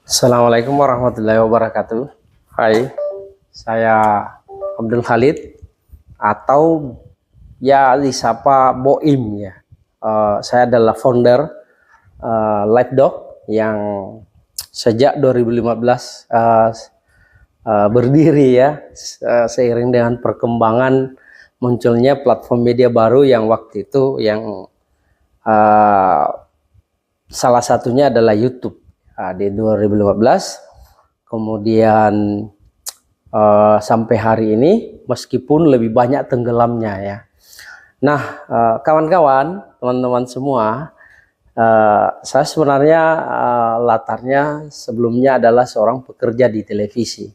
Assalamualaikum warahmatullahi wabarakatuh. Hai, saya Abdul Khalid atau ya disapa Boim ya. Saya adalah founder LiveDoc yang sejak 2015 berdiri ya, seiring dengan perkembangan munculnya platform media baru yang waktu itu yang uh, salah satunya adalah YouTube di 2015. Kemudian sampai hari ini meskipun lebih banyak tenggelamnya ya. Nah, kawan-kawan, teman-teman semua, saya sebenarnya latarnya sebelumnya adalah seorang pekerja di televisi,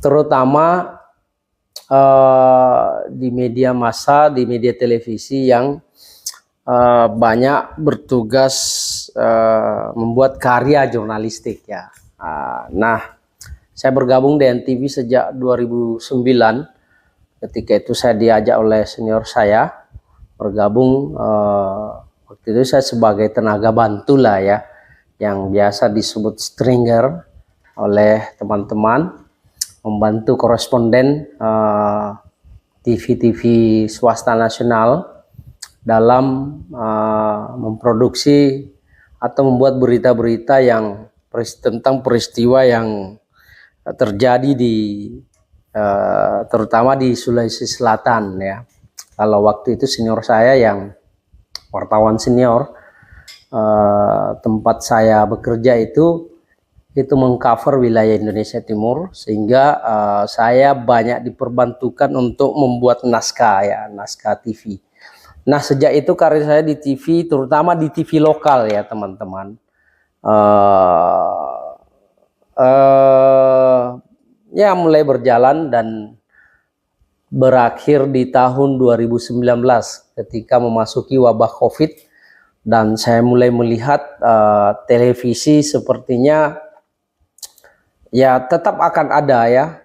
terutama di media massa, di media televisi yang banyak bertugas membuat karya jurnalistik ya. Nah, saya bergabung di NTV sejak 2009. Ketika itu saya diajak oleh senior saya bergabung. Waktu itu saya sebagai tenaga bantu lah ya, yang biasa disebut stringer oleh teman-teman, membantu koresponden TV-TV swasta nasional dalam memproduksi atau membuat berita-berita yang tentang peristiwa yang terjadi di terutama di Sulawesi Selatan ya. Kalau waktu itu senior saya yang wartawan senior, tempat saya bekerja itu mengcover wilayah Indonesia Timur, sehingga saya banyak diperbantukan untuk membuat naskah ya, naskah TV. Nah, sejak itu karir saya di TV, terutama di TV lokal ya teman-teman, ya mulai berjalan dan berakhir di tahun 2019 ketika memasuki wabah COVID, dan saya mulai melihat televisi sepertinya ya tetap akan ada ya.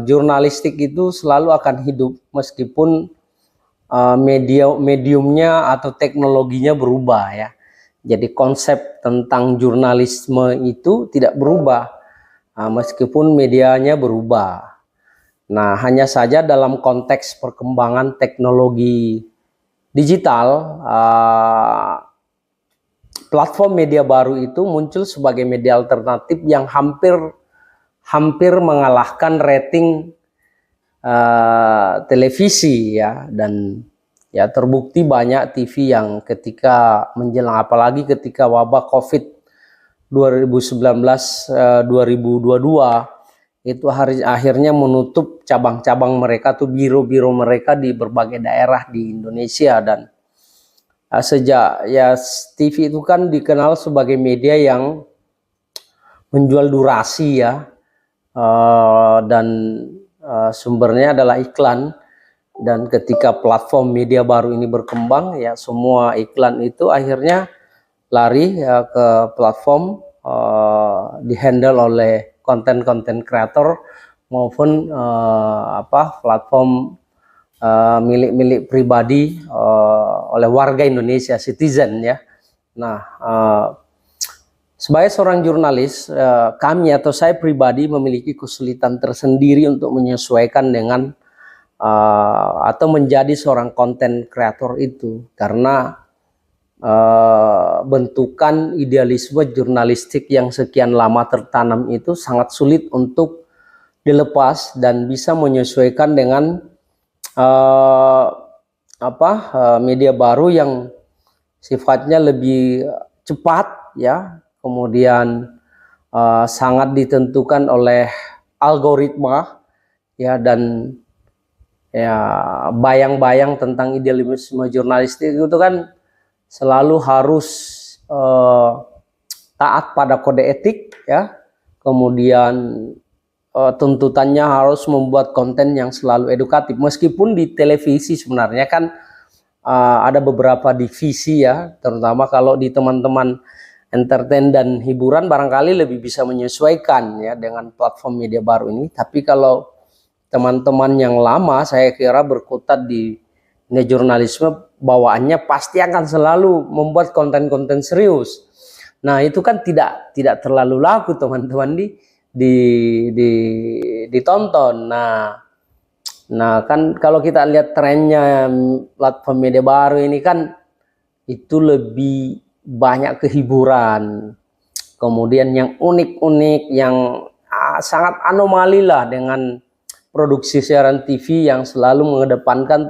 Jurnalistik itu selalu akan hidup meskipun mediumnya atau teknologinya berubah ya. Jadi konsep tentang jurnalisme itu tidak berubah meskipun medianya berubah. Nah, hanya saja dalam konteks perkembangan teknologi digital, platform media baru itu muncul sebagai media alternatif yang hampir mengalahkan rating televisi ya. Dan ya terbukti banyak TV yang ketika menjelang, apalagi ketika wabah COVID 2019-2022 itu akhirnya menutup cabang-cabang mereka tuh, biro-biro mereka di berbagai daerah di Indonesia. Dan sejak ya TV itu kan dikenal sebagai media yang menjual durasi ya, dan sumbernya adalah iklan. Dan ketika platform media baru ini berkembang ya, semua iklan itu akhirnya lari ya ke platform dihandle oleh konten-konten kreator maupun platform milik-milik pribadi oleh warga Indonesia, citizen ya. Nah, sebagai seorang jurnalis, kami atau saya pribadi memiliki kesulitan tersendiri untuk menyesuaikan dengan atau menjadi seorang konten kreator itu, karena bentukan idealisme jurnalistik yang sekian lama tertanam itu sangat sulit untuk dilepas dan bisa menyesuaikan dengan media baru yang sifatnya lebih cepat ya, kemudian sangat ditentukan oleh algoritma ya, dan ya bayang-bayang tentang idealisme jurnalistik itu kan selalu harus taat pada kode etik ya, kemudian tuntutannya harus membuat konten yang selalu edukatif. Meskipun di televisi sebenarnya kan ada beberapa divisi ya, terutama kalau di teman-teman entertain dan hiburan barangkali lebih bisa menyesuaikan ya dengan platform media baru ini. Tapi kalau teman-teman yang lama, saya kira berkutat di jurnalisme, bawaannya pasti akan selalu membuat konten-konten serius. Nah, itu kan tidak terlalu laku teman-teman ditonton. Nah kan kalau kita lihat trennya platform media baru ini kan itu lebih banyak kehiburan, kemudian yang unik-unik, yang sangat anomali lah dengan produksi siaran TV yang selalu mengedepankan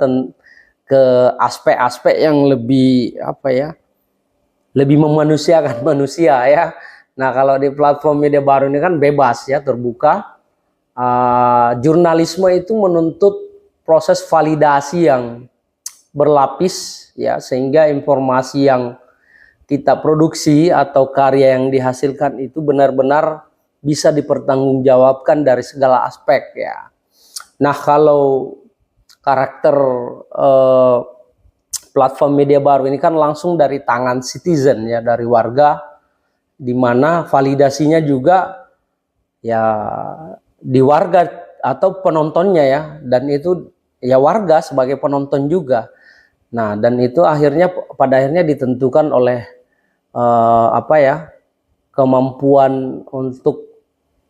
ke aspek-aspek yang lebih apa ya, lebih memanusiakan manusia ya. Nah kalau di platform media baru ini kan bebas ya, terbuka. Jurnalisme itu menuntut proses validasi yang berlapis ya, sehingga informasi yang kita produksi atau karya yang dihasilkan itu benar-benar bisa dipertanggungjawabkan dari segala aspek ya. Nah kalau karakter platform media baru ini kan langsung dari tangan citizen ya, dari warga, di mana validasinya juga ya di warga atau penontonnya ya, dan itu ya warga sebagai penonton juga. Nah dan itu pada akhirnya ditentukan oleh apa ya, kemampuan untuk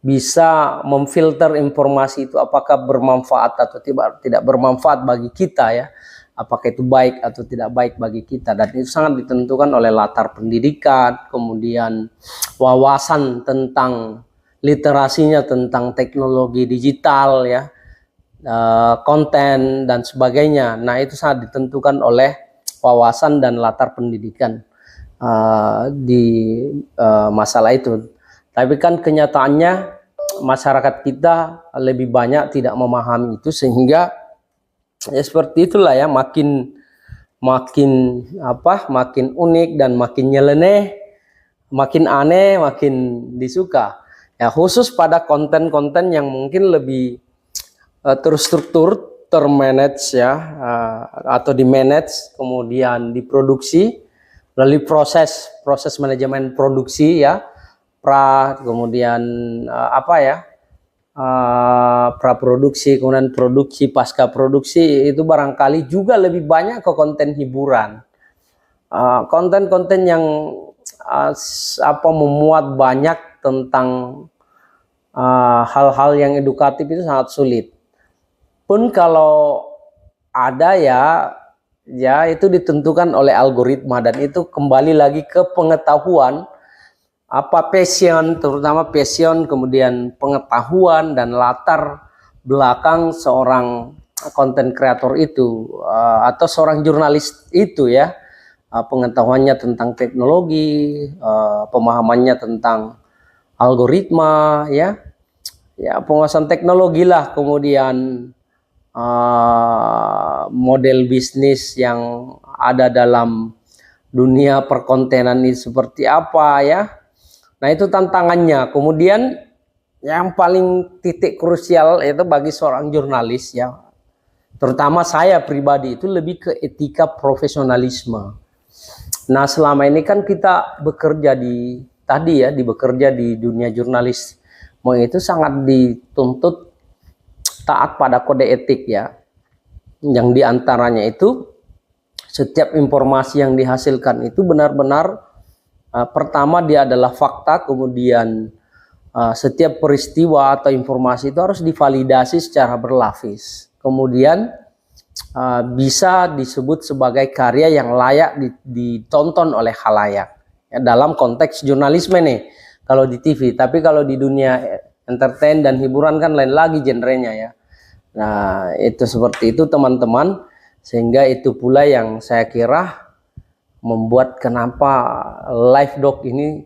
bisa memfilter informasi itu apakah bermanfaat atau tidak bermanfaat bagi kita ya, apakah itu baik atau tidak baik bagi kita. Dan itu sangat ditentukan oleh latar pendidikan, kemudian wawasan tentang literasinya tentang teknologi digital ya, konten dan sebagainya. Nah itu sangat ditentukan oleh wawasan dan latar pendidikan di masalah itu. Tapi kan kenyataannya masyarakat kita lebih banyak tidak memahami itu, sehingga ya seperti itulah ya, makin unik dan makin nyeleneh, makin aneh, makin disuka. Ya khusus pada konten-konten yang mungkin lebih terstruktur, termanage ya, atau dimanage, kemudian diproduksi melalui proses manajemen produksi ya, kemudian praproduksi, kemudian produksi, pasca produksi, itu barangkali juga lebih banyak ke konten hiburan, konten-konten yang memuat banyak tentang hal-hal yang edukatif itu sangat sulit. Pun kalau ada ya itu ditentukan oleh algoritma, dan itu kembali lagi ke pengetahuan, passion, terutama passion, kemudian pengetahuan dan latar belakang seorang konten kreator itu atau seorang jurnalis itu ya, pengetahuannya tentang teknologi, pemahamannya tentang algoritma ya, penguasaan teknologi lah, kemudian model bisnis yang ada dalam dunia perkontenan ini seperti apa ya. Nah itu tantangannya. Kemudian yang paling titik krusial itu bagi seorang jurnalis ya, terutama saya pribadi, itu lebih ke etika profesionalisme. Nah selama ini kan kita bekerja bekerja di dunia jurnalis, itu sangat dituntut taat pada kode etik ya, yang diantaranya itu setiap informasi yang dihasilkan itu benar-benar pertama dia adalah fakta, kemudian setiap peristiwa atau informasi itu harus divalidasi secara berlapis, kemudian bisa disebut sebagai karya yang layak ditonton oleh khalayak ya, dalam konteks jurnalisme nih kalau di TV. Tapi kalau di dunia entertain dan hiburan kan lain lagi genrenya ya. Nah itu seperti itu teman-teman, sehingga itu pula yang saya kira membuat kenapa live doc ini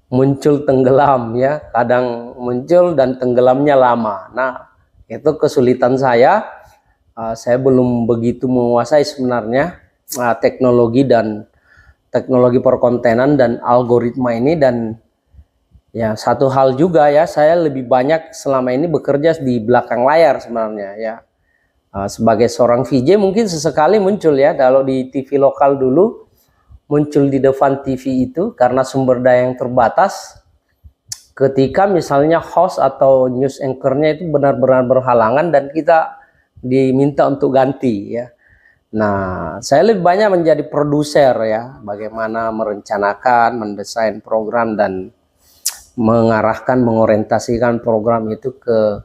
muncul tenggelam ya, kadang muncul dan tenggelamnya lama. Nah itu kesulitan saya belum begitu menguasai sebenarnya teknologi perkontenan dan algoritma ini. Dan ya satu hal juga ya, saya lebih banyak selama ini bekerja di belakang layar sebenarnya ya. Sebagai seorang VJ mungkin sesekali muncul ya, kalau di TV lokal dulu muncul di depan TV itu karena sumber daya yang terbatas. Ketika misalnya host atau news anchor-nya itu benar-benar berhalangan dan kita diminta untuk ganti ya. Nah, saya lebih banyak menjadi produser ya, bagaimana merencanakan, mendesain program dan mengarahkan, mengorientasikan program itu ke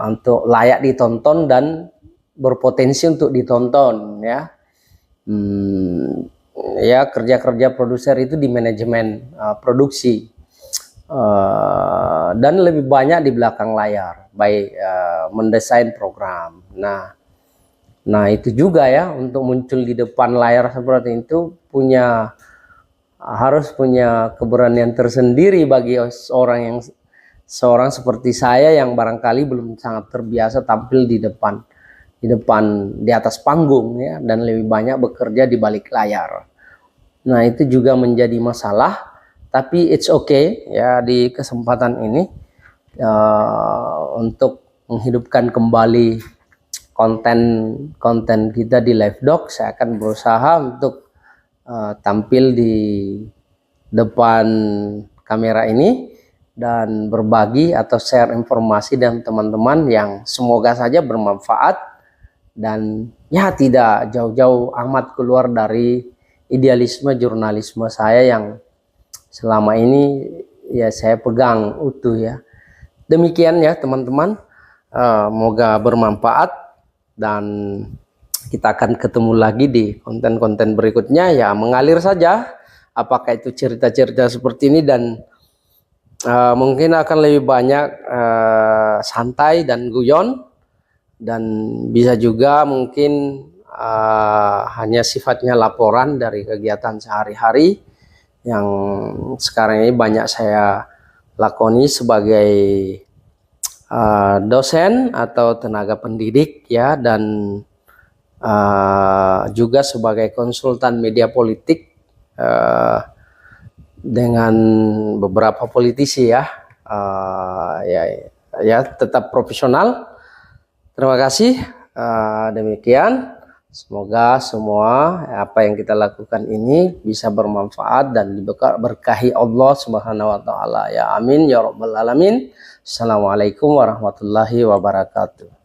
untuk layak ditonton dan berpotensi untuk ditonton ya. Ya kerja-kerja produser itu di manajemen produksi dan lebih banyak di belakang layar, baik mendesain program. Nah itu juga ya, untuk muncul di depan layar seperti itu harus punya keberanian tersendiri bagi seorang seperti saya yang barangkali belum sangat terbiasa tampil di atas panggung ya, dan lebih banyak bekerja di balik layar. Nah itu juga menjadi masalah, tapi it's okay ya, di kesempatan ini untuk menghidupkan kembali konten kita di Live Doc, saya akan berusaha untuk tampil di depan kamera ini dan berbagi atau share informasi dengan teman-teman yang semoga saja bermanfaat dan ya tidak jauh-jauh amat keluar dari idealisme jurnalisme saya yang selama ini ya saya pegang utuh ya. Demikian ya teman-teman, semoga bermanfaat dan kita akan ketemu lagi di konten-konten berikutnya ya, mengalir saja apakah itu cerita-cerita seperti ini, dan mungkin akan lebih banyak santai dan guyon, dan bisa juga mungkin hanya sifatnya laporan dari kegiatan sehari-hari yang sekarang ini banyak saya lakoni sebagai dosen atau tenaga pendidik ya, dan juga sebagai konsultan media politik dengan beberapa politisi ya. Ya tetap profesional. Terima kasih. Demikian, semoga semua apa yang kita lakukan ini bisa bermanfaat dan diberkahi Allah Subhanahu wa taala ya, amin ya rabbal alamin. Assalamualaikum warahmatullahi wabarakatuh.